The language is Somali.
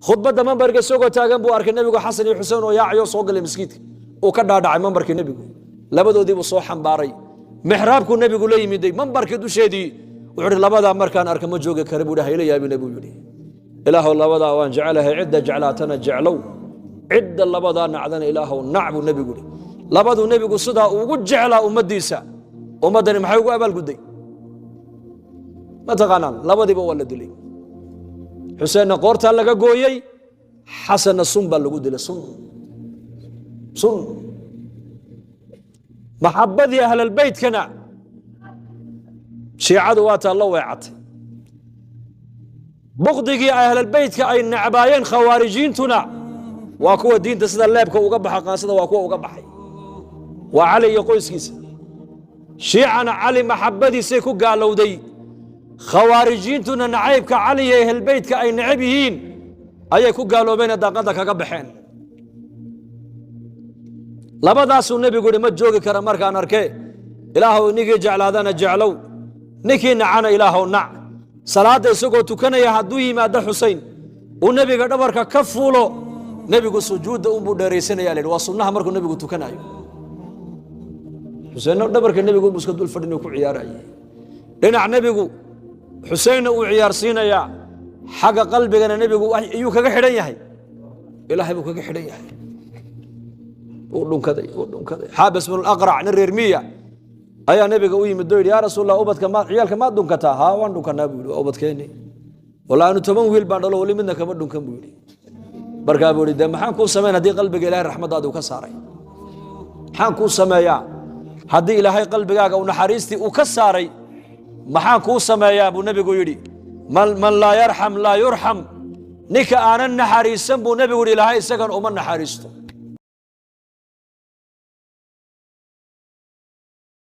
khudbada mambarka soo taagan buu arkay nabigu xasan iyo xuseen oo yaaciyo soo galay masjidka oo ka dhaadhacay mambarka nabigu labadoodii buu soo xambaaray mixraabku nabigu la yimiday mambarka dusheedii wuxuu labada markaan arka ma jooga kare buu dhahay ilaahay nabigu yiri ilaahu labada waan jecelahay cidda jeclaatana jeclow cidda labada nacdana ilaahu nacbu nabigu yiri labadu nabigu sida ugu jeclaa ummadiisa ummadani maxay ugu abaal guday ma taqaanaan labadiiba waa la dilay حسين قورتا لغا غويي حسن سنبا لغو ديلا سن محبة أهل البيت كنا شيعة واتا الله ويعطي بغضي أهل البيت كأي نعبايين خوارجين تنا واكو الدين تسد اللابك وقبح قاسد واكو وقبح وعلي يقول سكيس شيعة علي محبة سيكو قالوا دي خوارجين تنا نعيبك علي أهل البيت كأي نعبيين أي كو قالوا بين داقتك قبحين labadaas uu nabigu ma joogi kara markaan arkay ilaahu nigi jeclaadana jeclow niki nacana ilaahu nac salaada isagoo tukanaya haduu yimaado Xuseen uu nabiga dhabarka ka fuulo nabigu sujuuda uu buu dheereysanaya leeyahay waa sunnaha markuu nabigu tukanayo Xuseen dhabarka nabigu uu iska dul fadhino ku ciyaarayay dhinac nabigu Xuseen uu ciyaarsiinaya xaga qalbigana nabigu ayuu kaga xidhan yahay ilaahay buu kaga xidhan yahay ودون كذا حابس من الأقرع نرير مية أيا نبي قوي مدوي يا رسول الله أبد كما عيالك ما دون كتا ها وان دون كنا بيقولوا أبد كيني ولا أنو تمام ويل بعد الله ولي منك ما دون كم بيقولي بركة بيقولي ده محن كون سمعنا دي قلبك إله الرحمة هذا وكساري محن كون سمايا هدي إلهي قلبك أو نحريستي وكساري محن كون سمايا أبو نبي قولي من لا يرحم لا يرحم نك أنا النحريس بو نبي قولي إلهي سكن أمن نحريستو